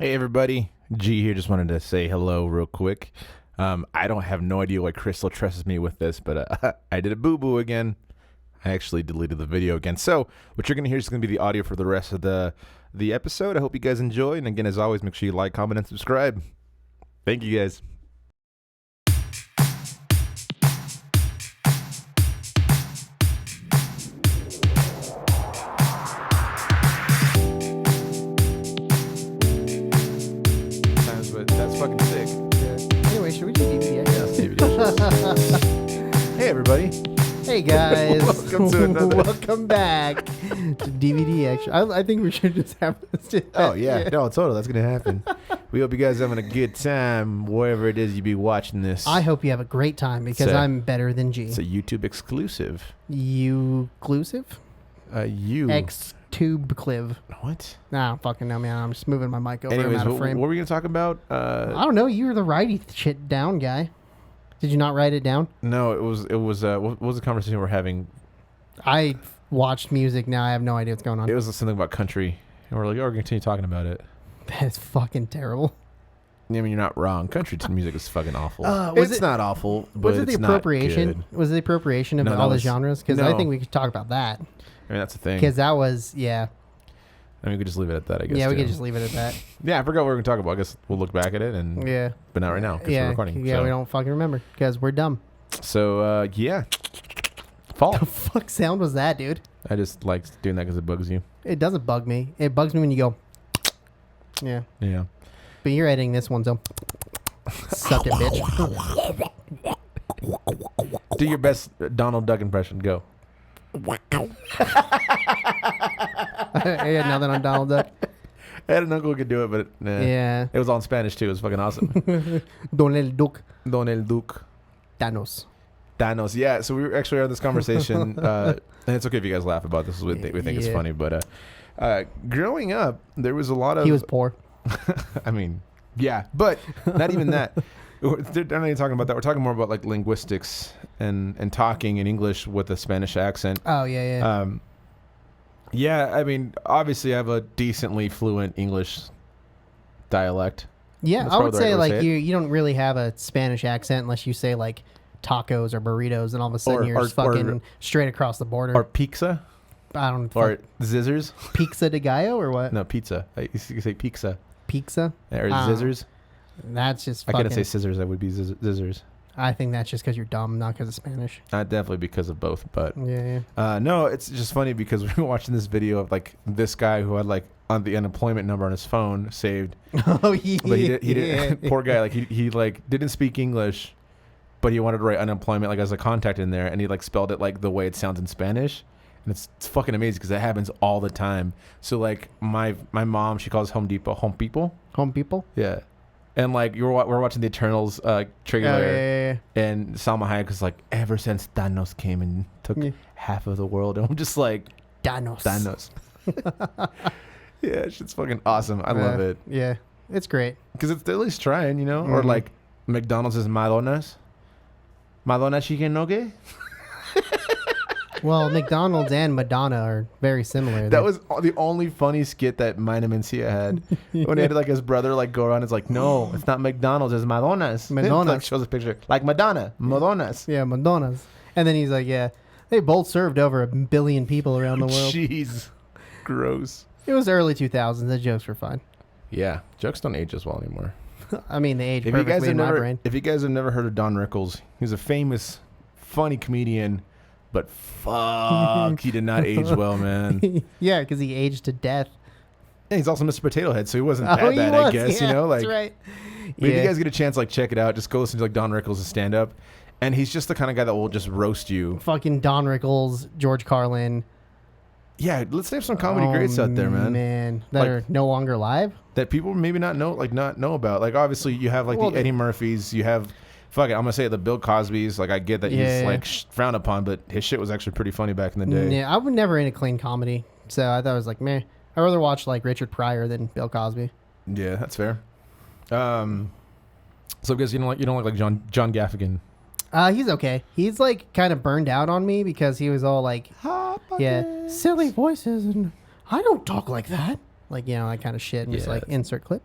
Hey everybody, G here. Just wanted to say hello real quick. I don't have no idea why Crystal trusts me with this, but I did a boo-boo again. I actually deleted the video again. So what you're gonna hear is gonna be the audio for the rest of the episode. I hope you guys enjoy. And again, as always, make sure you like, comment, and subscribe. Thank you guys. That's fucking sick. Yeah. Anyway, should we do DVD Hey everybody. Hey guys. Welcome back to DVD Action. I think we should just have this. Oh yeah, no, totally. That's gonna happen. We hope you guys are having a good time wherever it is you be watching this. I hope you have a great time because I'm better than G. It's a YouTube exclusive. You-clusive? X-tube cliv. What? Nah, I don't fucking know, man. I'm just moving my mic over. Anyways, I'm out of frame. what were we gonna talk about? I don't know. You were the writing shit down guy. Did you not write it down? No, it was. What was the conversation we're having? I watched music. Now I have no idea what's going on. It was something about country, and we're like, oh, we're gonna continue talking about it. That is fucking terrible. I mean, you're not wrong. Country music is fucking awful. It's not awful, but was it the it's appropriation? not good. Was it the appropriation of all the genres? Because I think we could talk about that. I mean, that's the thing. Because that was, yeah. I mean, we could just leave it at that, I guess. Yeah, we could just leave it at that. Yeah, I forgot what we were going to talk about. I guess we'll look back at it. Yeah. But not right now because we're recording. Yeah, we don't fucking remember because we're dumb. So, yeah. Fall. The fuck sound was that, dude? I just like doing that because it bugs you. It doesn't bug me. It bugs me when you go, yeah. Yeah. But you're editing this one, so suck it, bitch. Do your best Donald Duck impression. Go. I had nothing on Donald Duck. I had an uncle who could do it, but Yeah. It was all in Spanish too. It was fucking awesome. Donald Duck. Donald Duck. Thanos. Thanos. Yeah. So we were actually having this conversation, and it's okay if you guys laugh about this. We think it's funny, but growing up, there was a lot of. He was poor. I mean, yeah, but not even that. They're not even talking about that. We're talking more about like linguistics and talking in English with a Spanish accent. Oh yeah. Yeah, I mean, obviously, I have a decently fluent English dialect. Yeah, That's I would probably the say right way like to say you don't really have a Spanish accent unless you say like tacos or burritos, and all of a sudden you're just fucking straight across the border. Or pizza. I don't. Or zizzers. Pizza de gallo or what? No, pizza. You could say pizza. Pizza. Or zizzers. That's just. I couldn't say scissors. I would be zizzers. I think that's just because you're dumb, not because of Spanish. Definitely because of both, but yeah. No, it's just funny because we were watching this video of like this guy who had like on the unemployment number on his phone saved. Oh yeah. But he did poor guy. Like he like didn't speak English, but he wanted to write unemployment like as a contact in there, and he like spelled it like the way it sounds in Spanish, and it's fucking amazing because that happens all the time. So like my mom, she calls Home Depot Home People. Home People. Yeah. And like we're watching the Eternals trailer, and Salma Hayek was like, ever since Thanos came and took half of the world, and I'm just like, Thanos. Yeah, shit's fucking awesome. I love it. Yeah, it's great because it's at least trying, you know. Or like McDonald's is Madonna's chicken nugget. Well, McDonald's and Madonna are very similar. That was the only funny skit that Mina Mencia had when he had like his brother like go around. It's like, no, it's not McDonald's, it's Madonna's. Madonna's. Like shows a picture like Madonna's. Yeah, Madonna's. And then he's like, yeah, they both served over 1 billion people around the world. Jeez, gross. It was early 2000s. The jokes were fine. Yeah, jokes don't age as well anymore. I mean, they age perfectly in my brain. If you guys have never heard of Don Rickles, he's a famous, funny comedian. But fuck, he did not age well, man. Yeah, because he aged to death. Yeah, he's also Mr. Potato Head, so he wasn't that bad, I guess. Yeah, you know, like. That's right. But if you guys get a chance, like check it out. Just go listen to like Don Rickles' stand up, and he's just the kind of guy that will just roast you. Fucking Don Rickles, George Carlin. Yeah, let's have some comedy greats out there, man. Man, that like, are no longer live. That people maybe not know about. Like obviously, you have like the Eddie Murphys. You have. Fuck it, I'm gonna say the Bill Cosby's. Like I get that he's like frowned upon, but his shit was actually pretty funny back in the day. Yeah, I was never into clean comedy, so I thought it was like, meh. I'd rather watch like Richard Pryor than Bill Cosby. Yeah, that's fair. So because you don't like John Gaffigan. He's okay. He's like kind of burned out on me because he was all like, silly voices, and I don't talk like that. Like, you know, that kind of shit. And just like insert clip.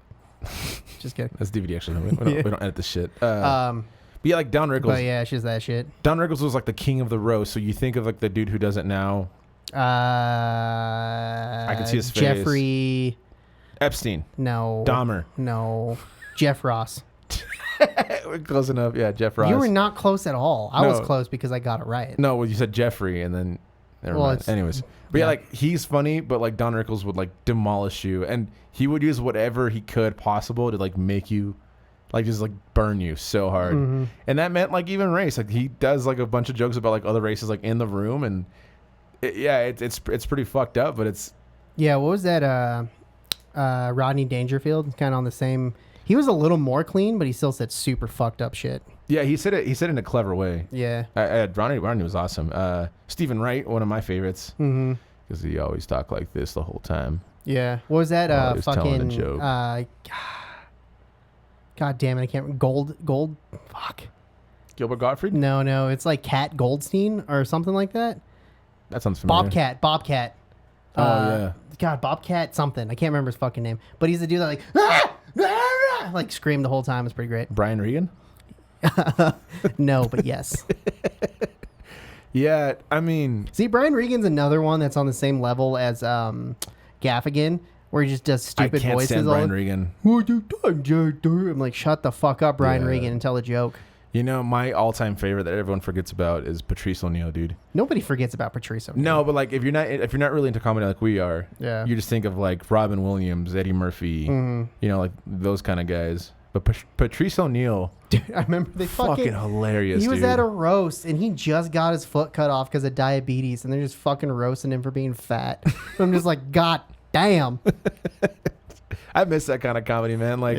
Just kidding. That's DVD actually. We don't edit this shit. But yeah, like Don Rickles. But yeah, she's that shit. Don Rickles was like the king of the roast. So you think of like the dude who does it now. I can see his face. Jeffrey Epstein. No. Dahmer. No. Jeff Ross. We're close enough. Yeah, Jeff Ross. You were not close at all. I was close because I got it right. No, well, you said Jeffrey, and then never mind. Anyways, but yeah, like he's funny, but like Don Rickles would like demolish you, and he would use whatever he could possible to like make you, like just like burn you so hard, and that meant like even race. Like he does like a bunch of jokes about like other races like in the room, and it's pretty fucked up, but it's what was that? Rodney Dangerfield, kind of on the same. He was a little more clean, but he still said super fucked up shit. Yeah, he said it. He said it in a clever way. Yeah. Rodney was awesome. Stephen Wright, one of my favorites, because he always talked like this the whole time. Yeah. What was that? Telling a joke. God damn it! I can't. Gold. Fuck. Gilbert Gottfried? No. It's like Cat Goldstein or something like that. That sounds familiar. Bobcat. Oh yeah. God, Bobcat something. I can't remember his fucking name. But he's the dude that like screamed the whole time. It's pretty great. Brian Regan? No, but yes. Yeah, I mean... See, Brian Regan's another one that's on the same level as Gaffigan, where he just does stupid voices. I can't stand Brian Regan. I'm like, shut the fuck up, Brian Regan, and tell a joke. You know, my all-time favorite that everyone forgets about is Patrice O'Neal, dude. Nobody forgets about Patrice O'Neal. No, but like if you're not really into comedy like we are, you just think of like Robin Williams, Eddie Murphy, you know, like those kind of guys. But Patrice O'Neal, dude, I remember they fucking hilarious. He was at a roast and he just got his foot cut off because of diabetes, and they're just fucking roasting him for being fat. I'm just like, God damn. I miss that kind of comedy, man. Like,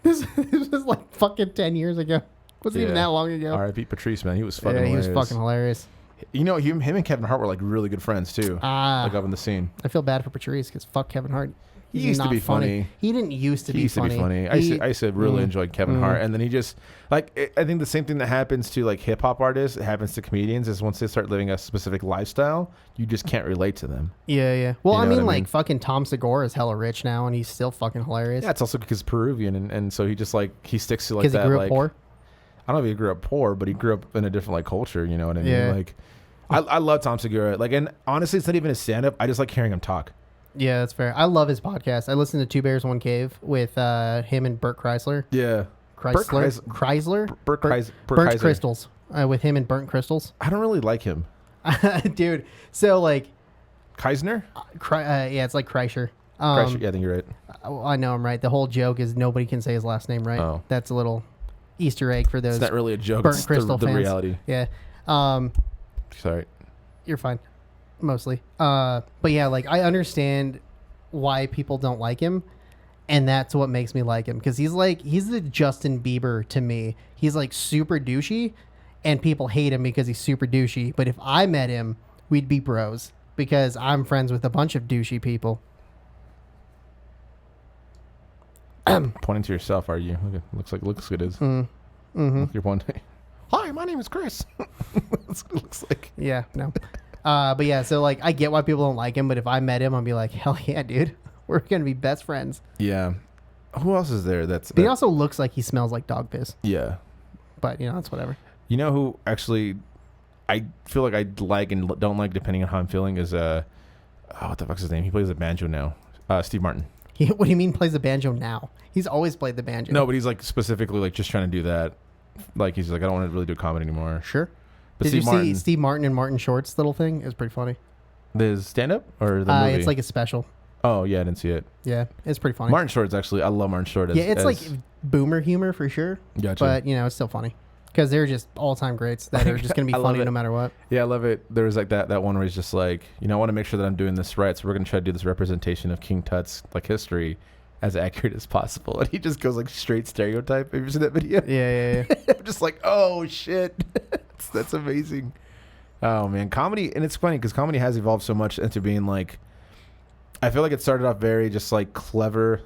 this was like fucking 10 years ago. Wasn't even that long ago. R.I.P. Patrice, man. He was fucking hilarious. He was fucking hilarious. You know, him and Kevin Hart were like really good friends too. Like up in the scene. I feel bad for Patrice because fuck Kevin Hart. He used to be funny. He didn't used to be funny. I used to really enjoy Kevin Hart, and then he just like I think the same thing that happens to like hip hop artists, it happens to comedians, is once they start living a specific lifestyle, you just can't relate to them. Yeah. Well, I mean, like fucking Tom Segura is hella rich now, and he's still fucking hilarious. Yeah, it's also because he's Peruvian, and so he just like he sticks to like that. Because he grew up poor. I don't know if he grew up poor, but he grew up in a different like culture. You know what I mean? Like, I love Tom Segura. Like, and honestly, it's not even a stand-up. I just like hearing him talk. Yeah, that's fair. I love his podcast. I listen to Two Bears, One Cave with him and Burt Kreisler. Yeah, Chrysler. Burnt Crystals. With him and Burnt Crystals. I don't really like him, dude. So like, Keisner. Yeah, it's like Kreischer. Kreischer. Yeah, I think you're right. I know I'm right. The whole joke is nobody can say his last name right. Oh. That's a little Easter egg for those. It's not really a joke. Burnt it's Crystal the fans. reality. Yeah. Sorry. You're fine. Mostly. But yeah, like I understand why people don't like him, and that's what makes me like him, because he's the Justin Bieber to me. He's like super douchey, and people hate him because he's super douchey. But if I met him, we'd be bros, because I'm friends with a bunch of douchey people. Pointing to yourself, are you? Looks good. Is you're pointing. Hi, my name is Chris. That's what it looks like. Yeah, no. But yeah, so like I get why people don't like him, but if I met him, I'd be like, hell yeah, dude, we're gonna be best friends. Yeah. Who else is there? But he also looks like he smells like dog piss. Yeah. But you know, it's whatever. You know who actually I feel like I like and don't like depending on how I'm feeling is what the fuck's his name? He plays the banjo now. Steve Martin. What do you mean plays the banjo now? He's always played the banjo. No, but he's like specifically like just trying to do that. Like he's like, I don't want to really do comedy anymore. Sure. But Did you see Steve Martin and Martin Short's little thing? It was pretty funny. The stand-up or the movie? It's like a special. Oh, yeah, I didn't see it. Yeah, it's pretty funny. Martin Short's actually, I love Martin Short. It's like boomer humor for sure. Gotcha. But, you know, it's still funny. Because they're just all-time greats that are just going to be funny no matter what. Yeah, I love it. There was like that one where he's just like, you know, I want to make sure that I'm doing this right, so we're going to try to do this representation of King Tut's like history as accurate as possible. And he just goes like straight stereotype. Have you seen that video? Yeah. I'm just like, oh, shit. That's amazing. Oh, man. Comedy, and it's funny because comedy has evolved so much into being like, I feel like it started off very just like clever,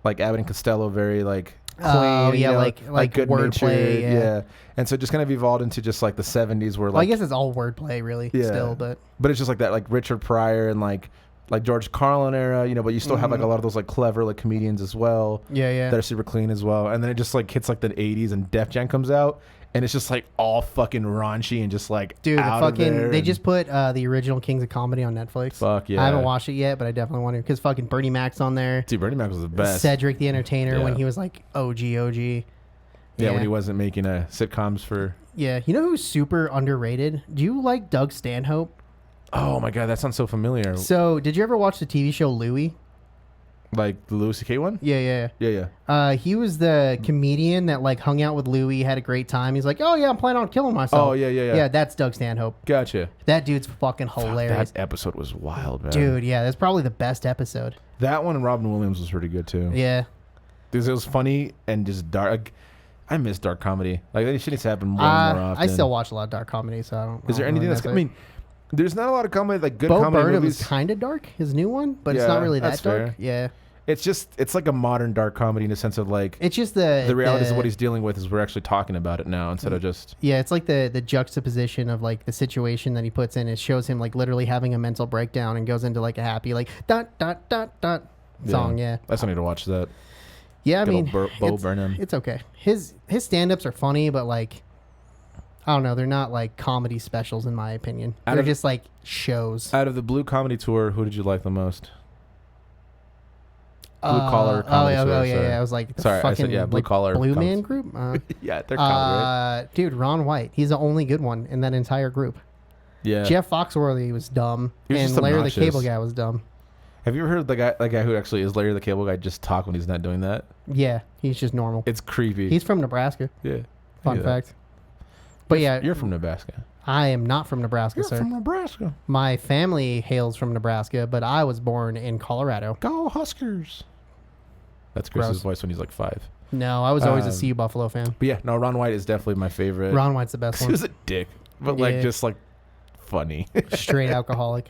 like Abbott and Costello, very like clean, yeah, you know, like good wordplay, yeah. And so it just kind of evolved into just like the 70s where like, well, I guess it's all wordplay really still, but it's just like that, like Richard Pryor and like like George Carlin era, but you still have like a lot of those like clever like comedians as well. Yeah. That are super clean as well. And then it just like hits like the 80s and Def Jam comes out and it's just like all fucking raunchy and just like Dude, out of there they just put the original Kings of Comedy on Netflix. Fuck yeah. I haven't watched it yet, but I definitely want to because fucking Bernie Mac's on there. Dude, Bernie Mac was the best. Cedric the Entertainer when he was like OG. Yeah, when he wasn't making sitcoms for. Yeah, you know who's super underrated? Do you like Doug Stanhope? Oh my god, that sounds so familiar. So, did you ever watch the TV show Louie? Like the Louis C.K. one? Yeah. He was the comedian that like hung out with Louis, had a great time. He's like, oh yeah, I'm planning on killing myself. Oh yeah. Yeah, that's Doug Stanhope. Gotcha. That dude's fucking hilarious. That episode was wild, man. Dude, yeah, that's probably the best episode. That one and Robin Williams was pretty good too. Yeah. Because it was funny and just dark. I miss dark comedy. Like that shit needs to happen more and more often. I still watch a lot of dark comedy, so I don't. Is there anything that's? I mean, there's not a lot of comedy like good Bo comedy Burnham movies. is kind of dark, his new one, but it's not really that dark. Fair. Yeah. It's like a modern dark comedy in the sense of like it's just the realities of what he's dealing with is we're actually talking about it now instead of just it's like the juxtaposition of like the situation that he puts in. It shows him like literally having a mental breakdown and goes into like a happy like dot dot dot dot song. Yeah, I still need to watch that. Yeah, I Good mean, Bo Burnham. It's okay. His stand-ups are funny, but like, I don't know, they're not like comedy specials in my opinion. They're just like shows. Out of the Blue Comedy Tour, who did you like the most? Blue Collar Comedy Tour. Oh yeah. I was like, sorry, fucking, I said Blue Collar Blue Man Group. Yeah, they're comedy, right? Dude, Ron White. He's the only good one in that entire group. Yeah. Jeff Foxworthy was dumb, and Larry the Cable Guy was dumb. Have you ever heard the guy who actually is Larry the Cable Guy just talk when he's not doing that? Yeah, he's just normal. It's creepy. He's from Nebraska. Yeah. Fun fact. But yeah, you're from Nebraska. I am not from Nebraska, sir. You're from Nebraska. My family hails from Nebraska, but I was born in Colorado. Go Huskers. That's Chris's voice when he's like 5. No, I was always a CU Buffalo fan. But yeah, no, Ron White is definitely my favorite. Ron White's the best one. He was a dick, but like just like funny. Straight alcoholic.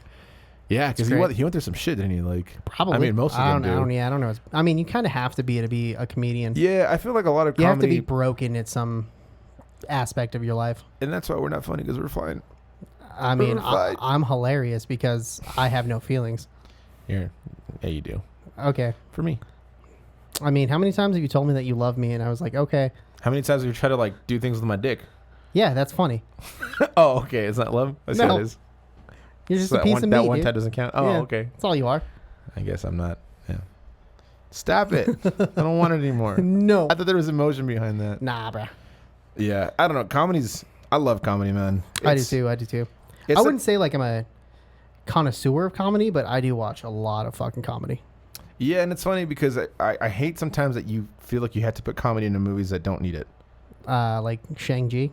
Yeah, because he went through some shit, didn't he? Like probably. I mean, most of them do. I don't know. I mean, you kind of have to be a comedian. Yeah, I feel like a lot of comedy. You have to be broken at some aspect of your life, and that's why we're not funny because we're fine. I mean, I'm hilarious because I have no feelings. Yeah, you do. Okay. For me. I mean, how many times have you told me that you love me, and I was like, okay. How many times have you tried to like do things with my dick? Yeah, that's funny. Oh, okay. It's not love. That's what it is. You're just a piece of meat. That one time doesn't count. Oh, yeah, okay. That's all you are. I guess I'm not. Yeah. Stop it. I don't want it anymore. No. I thought there was emotion behind that. Nah, bruh. Yeah. I don't know. I love comedy, man. I do too. I wouldn't say like I'm a connoisseur of comedy, but I do watch a lot of fucking comedy. Yeah, and it's funny because I hate sometimes that you feel like you have to put comedy into movies that don't need it. Like Shang-Chi?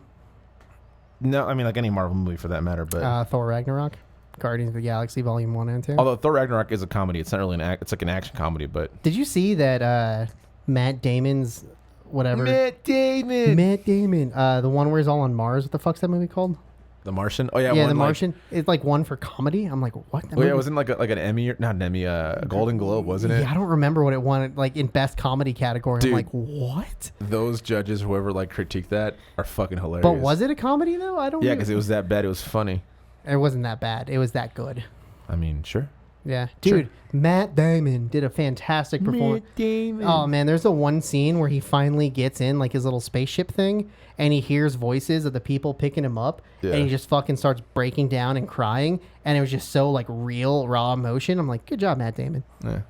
No, I mean like any Marvel movie for that matter, but Thor Ragnarok? Guardians of the Galaxy Volume 1 and 2. Although Thor Ragnarok is a comedy, it's not really it's like an action comedy, but... Did you see that Matt Damon's whatever? Matt Damon! The one where he's all on Mars. What the fuck's that movie called? The Martian? Oh, yeah. Yeah, The Martian. It's like one for comedy. I'm like, what? Yeah, it wasn't like an Emmy, not an Emmy, a Golden Globe, wasn't it? Yeah, I don't remember what it won, like in Best Comedy category. Dude, I'm like, what? Those judges, whoever like critiqued that, are fucking hilarious. But was it a comedy though? I don't know. Yeah, because it was that bad. It was funny. It wasn't that bad. It was that good. I mean, sure. Yeah. Dude, sure. Matt Damon did a fantastic performance. Matt Damon. Oh, man. There's the one scene where he finally gets in like his little spaceship thing and he hears voices of the people picking him up and he just fucking starts breaking down and crying. And it was just so like real, raw emotion. I'm like, good job, Matt Damon. Yeah.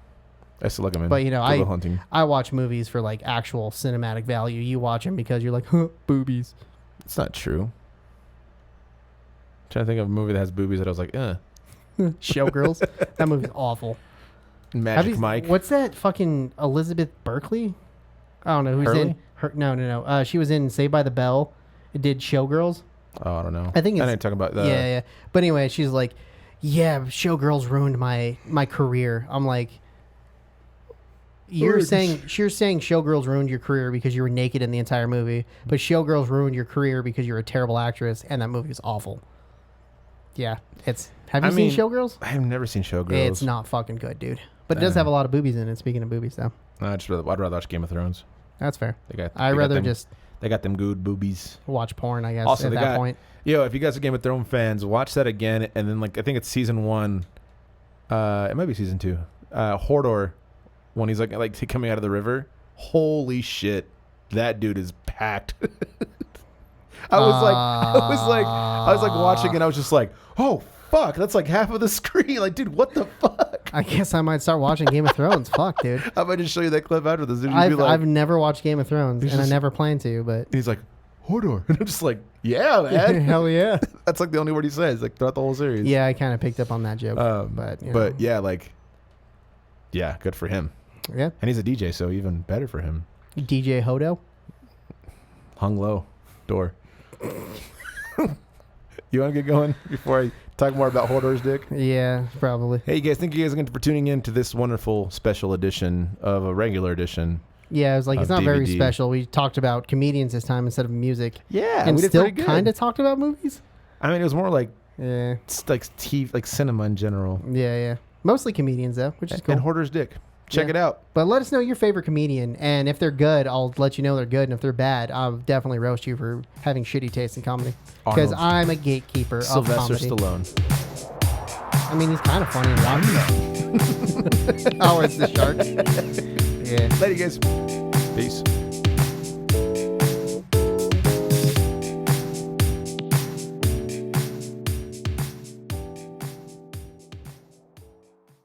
I still like him in But, you know, hunting. I watch movies for like actual cinematic value. You watch them because you're like, huh, boobies. It's not true. I'm trying to think of a movie that has boobies that I was like, Showgirls. That movie's awful. Magic Mike. What's that fucking Elizabeth Berkley? I don't know who's Hurley? in her. No. She was in Saved by the Bell. It did Showgirls. Oh, I don't know. I think it's. I didn't talk about that. Yeah. But anyway, she's like, yeah, Showgirls ruined my career. I'm like, you're saying Showgirls ruined your career because you were naked in the entire movie, but Showgirls ruined your career because you're a terrible actress, and that movie is awful. Yeah, Have you seen Showgirls? I've never seen Showgirls. It's not fucking good, dude. But it does have a lot of boobies in it. Speaking of boobies, though. I'd rather watch Game of Thrones. That's fair. They got them good boobies. Watch porn, I guess. Also, at that point. Yo, if you guys are Game of Thrones fans, watch that again, and then like I think it's season 1. It might be season 2. Hodor, when he's like coming out of the river. Holy shit, that dude is packed. I was like watching, and I was just like, oh fuck, that's like half of the screen. Like, dude, what the fuck? I guess I might start watching Game of Thrones. Fuck, dude. I might just show you that clip after this. I've never watched Game of Thrones, and I never plan to. But he's like, Hodor, and I'm just like, yeah, man, hell yeah. That's like the only word he says, like throughout the whole series. Yeah, I kind of picked up on that joke. But yeah, like, yeah, good for him. Yeah, and he's a DJ, so even better for him. DJ Hodo, hung low, door. You want to get going before I talk more about Hodor's dick? Yeah, probably. Hey, guys, thank you guys again for tuning in to this wonderful special edition of a regular edition. Yeah, it was like, it's not DVD. Very special. We talked about comedians this time instead of music. Yeah, and we did still pretty good. kind of talked about movies. I mean, it was more like like TV, like cinema in general. Yeah. Mostly comedians though, which is cool. And Hodor's dick. Check it out. But let us know your favorite comedian, and if they're good, I'll let you know they're good, and if they're bad, I'll definitely roast you for having shitty taste in comedy. Because I'm a gatekeeper of comedy. Sylvester Stallone. I mean, he's kind of funny in Rocky. Oh, it's the shark. Yeah. Later, guys. Peace.